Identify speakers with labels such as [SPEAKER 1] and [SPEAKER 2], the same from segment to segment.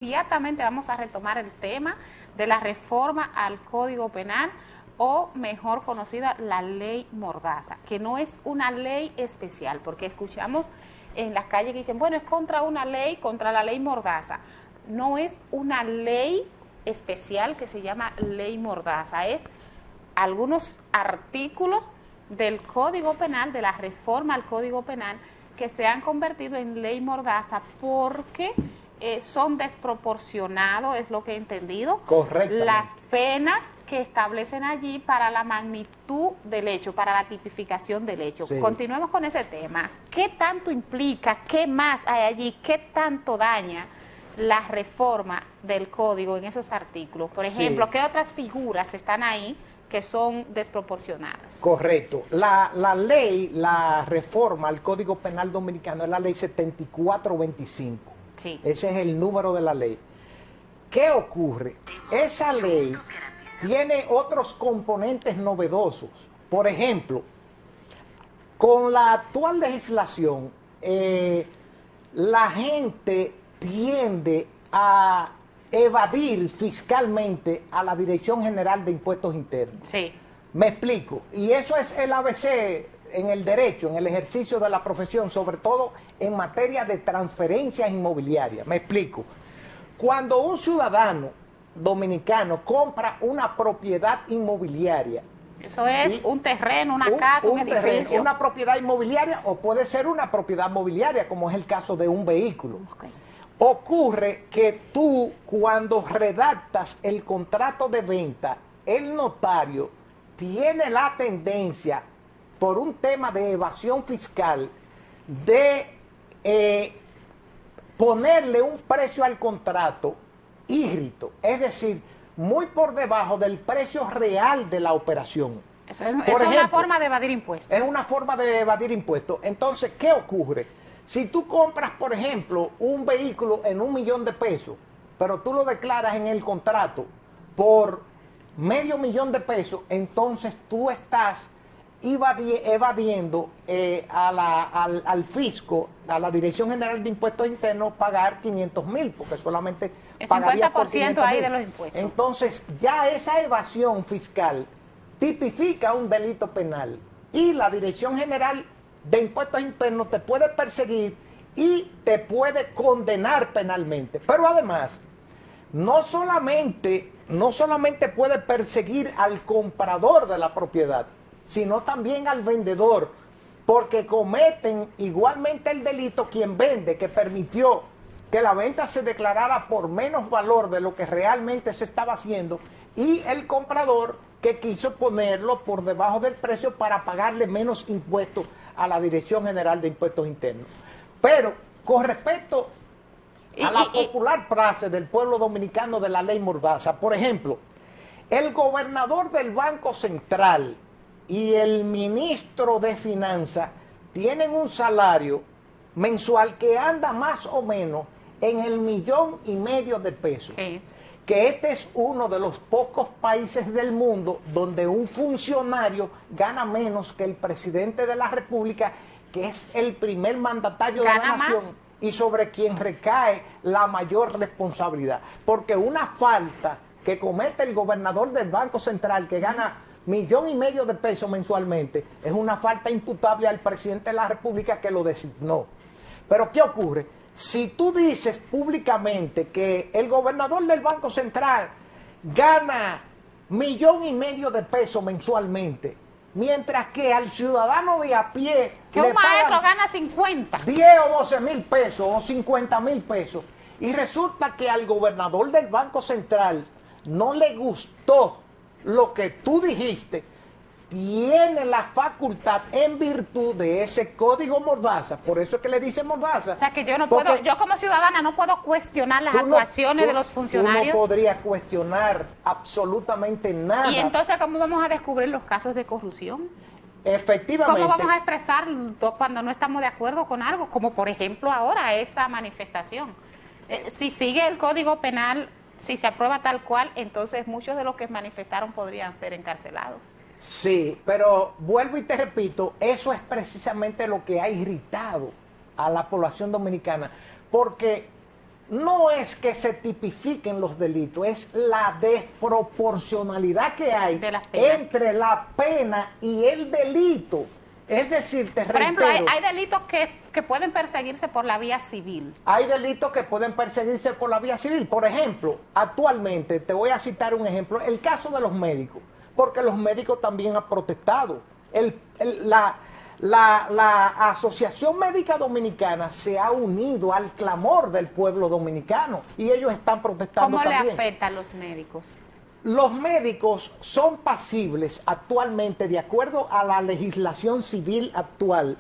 [SPEAKER 1] Inmediatamente vamos a retomar el tema de la reforma al Código Penal, o mejor conocida la ley Mordaza, que no es una ley especial, porque escuchamos en las calles que dicen, bueno, es contra una ley, contra la ley Mordaza. No es una ley especial que se llama ley Mordaza, es algunos artículos del Código Penal, de la reforma al Código Penal, que se han convertido en ley Mordaza porque son desproporcionados, es lo que he entendido, las penas que establecen allí para la magnitud del hecho, para la tipificación del hecho. Sí. Continuemos con ese tema. ¿Qué tanto implica, qué más hay allí, qué tanto daña la reforma del código en esos artículos? Por ejemplo, sí, ¿qué otras figuras están ahí que son desproporcionadas?
[SPEAKER 2] Correcto. La ley, la reforma al Código Penal Dominicano es la ley 7425. Sí. Ese es el número de la ley. ¿Qué ocurre? Esa ley tiene otros componentes novedosos. Por ejemplo, con la actual legislación, la gente tiende a evadir fiscalmente a la Dirección General de Impuestos Internos. Sí. Me explico. Y eso es el ABC en el derecho, en el ejercicio de la profesión, sobre todo en materia de transferencias inmobiliarias. Me explico. Cuando un ciudadano dominicano compra una propiedad inmobiliaria,
[SPEAKER 1] eso es un terreno, una casa, un edificio.
[SPEAKER 2] Terreno, una propiedad inmobiliaria, o puede ser una propiedad mobiliaria, como es el caso de un vehículo. Okay. Ocurre que tú, cuando redactas el contrato de venta, el notario tiene la tendencia, por un tema de evasión fiscal, de ponerle un precio al contrato írrito, es decir, muy por debajo del precio real de la operación.
[SPEAKER 1] Eso es una forma de evadir impuestos.
[SPEAKER 2] Es una forma de evadir impuestos. Entonces, ¿qué ocurre? Si tú compras, por ejemplo, un vehículo en $1 millón, pero tú lo declaras en el contrato por $500,000, entonces tú estás evadiendo al fisco, a la Dirección General de Impuestos Internos, pagar 500,000, porque solamente
[SPEAKER 1] el
[SPEAKER 2] pagaría
[SPEAKER 1] 50%
[SPEAKER 2] por 500,000
[SPEAKER 1] ahí de los impuestos.
[SPEAKER 2] Entonces, ya esa evasión fiscal tipifica un delito penal, y la Dirección General de Impuestos Internos te puede perseguir y te puede condenar penalmente. Pero además, no solamente puede perseguir al comprador de la propiedad, sino también al vendedor, porque cometen igualmente el delito quien vende, que permitió que la venta se declarara por menos valor de lo que realmente se estaba haciendo, y el comprador que quiso ponerlo por debajo del precio para pagarle menos impuestos a la Dirección General de Impuestos Internos. Pero con respecto a la popular frase del pueblo dominicano de la ley Mordaza, por ejemplo, el gobernador del Banco Central y el ministro de Finanzas tienen un salario mensual que anda más o menos en el $1,500,000. Sí. Que este es uno de los pocos países del mundo donde un funcionario gana menos que el presidente de la República, que es el primer mandatario de la nación y sobre quien recae la mayor responsabilidad. Porque una falta que comete el gobernador del Banco Central, que gana $1,500,000 mensualmente, es una falta imputable al presidente de la República, que lo designó. Pero ¿qué ocurre? Si tú dices públicamente que el gobernador del Banco Central gana $1,500,000 mensualmente, mientras que al ciudadano de a pie
[SPEAKER 1] que un maestro gana 50,
[SPEAKER 2] 10 o 12,000 pesos o 50,000 pesos, y resulta que al gobernador del Banco Central no le gustó lo que tú dijiste, tiene la facultad, en virtud de ese código Mordaza, por eso es que le dicen Mordaza.
[SPEAKER 1] O sea, que yo no puedo, yo como ciudadana no puedo cuestionar las actuaciones de los funcionarios.
[SPEAKER 2] Tú no podrías cuestionar absolutamente nada.
[SPEAKER 1] ¿Y entonces cómo vamos a descubrir los casos de corrupción?
[SPEAKER 2] Efectivamente.
[SPEAKER 1] ¿Cómo vamos a expresar cuando no estamos de acuerdo con algo? Como por ejemplo ahora esa manifestación. Si sigue el Código Penal, si se aprueba tal cual, entonces muchos de los que manifestaron podrían ser encarcelados.
[SPEAKER 2] Sí, pero vuelvo y te repito, eso es precisamente lo que ha irritado a la población dominicana, porque no es que se tipifiquen los delitos, es la desproporcionalidad que hay entre la pena y el delito. Es decir, te reitero,
[SPEAKER 1] por ejemplo, hay delitos que pueden perseguirse por la vía civil.
[SPEAKER 2] Hay delitos que pueden perseguirse por la vía civil. Por ejemplo, actualmente, te voy a citar un ejemplo, el caso de los médicos, porque los médicos también han protestado. La Asociación Médica Dominicana se ha unido al clamor del pueblo dominicano y ellos están protestando también.
[SPEAKER 1] ¿Cómo le afecta a los médicos?
[SPEAKER 2] Los médicos son pasibles actualmente, de acuerdo a la legislación civil actual,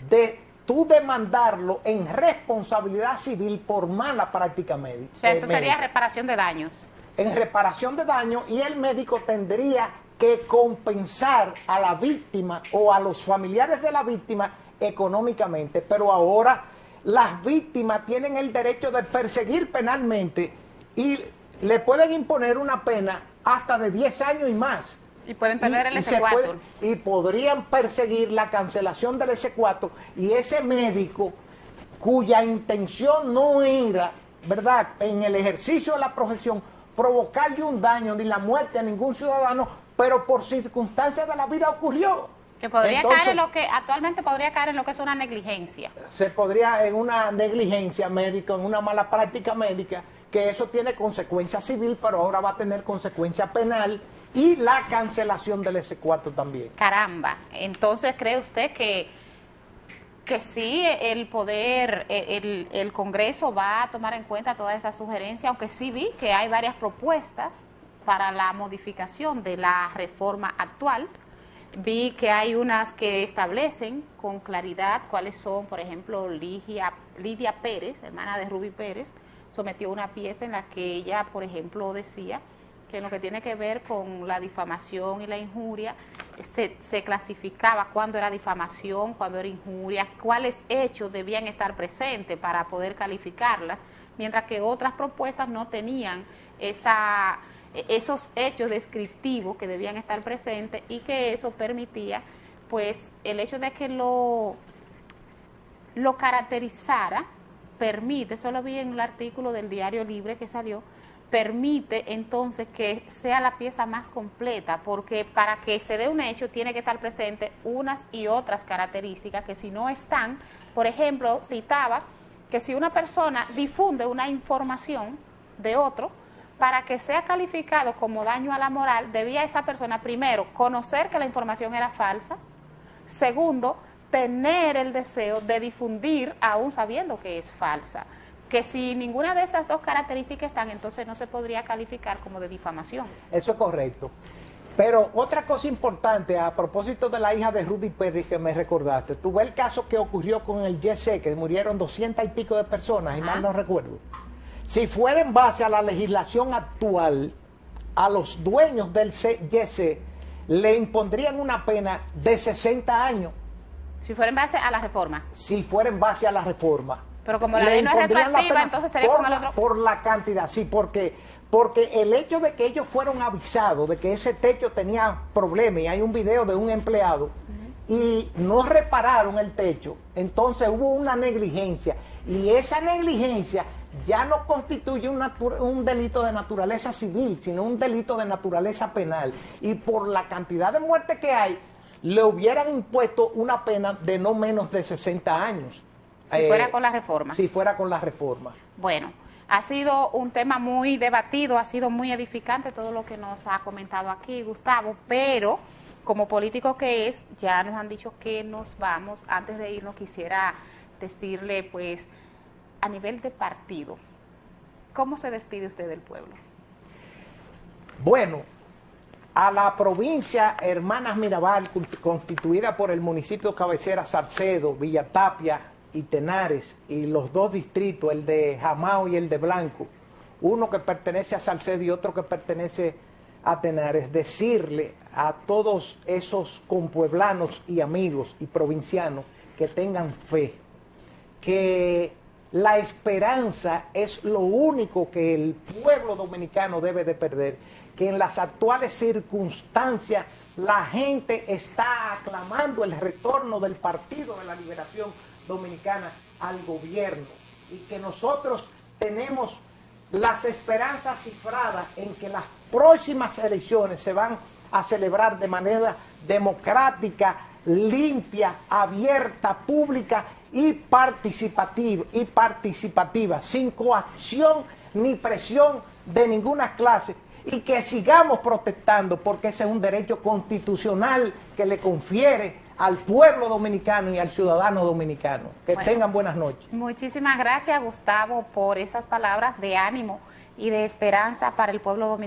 [SPEAKER 2] de tú demandarlo en responsabilidad civil por mala práctica médica.
[SPEAKER 1] O sea, eso sería reparación de daños.
[SPEAKER 2] En reparación de daños, y el médico tendría que compensar a la víctima o a los familiares de la víctima económicamente, pero ahora las víctimas tienen el derecho de perseguir penalmente y le pueden imponer una pena hasta de 10 años y más.
[SPEAKER 1] Y pueden perder el S4.
[SPEAKER 2] Y podrían perseguir la cancelación del S4 y ese médico cuya intención no era, ¿verdad?, en el ejercicio de la profesión, provocarle un daño ni la muerte a ningún ciudadano, pero por circunstancias de la vida ocurrió.
[SPEAKER 1] Que podría caer en lo que actualmente podría caer en lo que es una negligencia.
[SPEAKER 2] Se podría en una negligencia médica, en una mala práctica médica, que eso tiene consecuencia civil, pero ahora va a tener consecuencia penal y la cancelación del S4 también.
[SPEAKER 1] Caramba, entonces ¿cree usted que sí el poder, el Congreso va a tomar en cuenta toda esa sugerencia? Aunque sí vi que hay varias propuestas para la modificación de la reforma actual. Vi que hay unas que establecen con claridad cuáles son, por ejemplo, Lidia Pérez, hermana de Ruby Pérez, sometió una pieza en la que ella, por ejemplo, decía que en lo que tiene que ver con la difamación y la injuria, se clasificaba cuándo era difamación, cuándo era injuria, cuáles hechos debían estar presentes para poder calificarlas, mientras que otras propuestas no tenían esos hechos descriptivos que debían estar presentes, y que eso permitía, pues, el hecho de que lo caracterizara, permite, eso lo vi en el artículo del Diario Libre que salió, permite entonces que sea la pieza más completa, porque para que se dé un hecho tiene que estar presente unas y otras características que si no están, por ejemplo, citaba que si una persona difunde una información de otro, para que sea calificado como daño a la moral, debía esa persona, primero, conocer que la información era falsa, segundo, tener el deseo de difundir aún sabiendo que es falsa. Que si ninguna de esas dos características están, entonces no se podría calificar como de difamación.
[SPEAKER 2] Eso es correcto. Pero otra cosa importante, a propósito de la hija de Ruby Pérez que me recordaste, tú ves el caso que ocurrió con el YC, que murieron 200 y pico de personas, y mal no recuerdo. Si fuera en base a la legislación actual, a los dueños del YC le impondrían una pena de 60 años.
[SPEAKER 1] Si fuera en base a la reforma.
[SPEAKER 2] Si fuera en base a la reforma.
[SPEAKER 1] Pero como la ley no es retroactiva, entonces sería
[SPEAKER 2] por
[SPEAKER 1] con el otro.
[SPEAKER 2] Por la cantidad, sí, porque el hecho de que ellos fueron avisados de que ese techo tenía problemas, y hay un video de un empleado, y no repararon el techo, entonces hubo una negligencia, y esa negligencia ya no constituye un delito de naturaleza civil, sino un delito de naturaleza penal, y por la cantidad de muertes que hay, le hubieran impuesto una pena de no menos de 60 años.
[SPEAKER 1] Si fuera con la reforma.
[SPEAKER 2] Si fuera con la reforma.
[SPEAKER 1] Bueno, ha sido un tema muy debatido, ha sido muy edificante todo lo que nos ha comentado aquí Gustavo, pero como político que es, ya nos han dicho que nos vamos. Antes de irnos quisiera decirle, pues, a nivel de partido, ¿cómo se despide usted del pueblo?
[SPEAKER 2] Bueno, a la provincia Hermanas Mirabal, constituida por el municipio cabecera Salcedo, Villatapia y Tenares, y los dos distritos, el de Jamao y el de Blanco, uno que pertenece a Salcedo y otro que pertenece a Tenares, decirle a todos esos compueblanos y amigos y provincianos que tengan fe, que la esperanza es lo único que el pueblo dominicano debe de perder, que en las actuales circunstancias la gente está aclamando el retorno del Partido de la Liberación Dominicana al gobierno, y que nosotros tenemos las esperanzas cifradas en que las próximas elecciones se van a celebrar de manera democrática, limpia, abierta, pública y participativa, sin coacción ni presión de ninguna clase, y que sigamos protestando porque ese es un derecho constitucional que le confiere al pueblo dominicano y al ciudadano dominicano. Que tengan buenas noches.
[SPEAKER 1] Muchísimas gracias, Gustavo, por esas palabras de ánimo y de esperanza para el pueblo dominicano.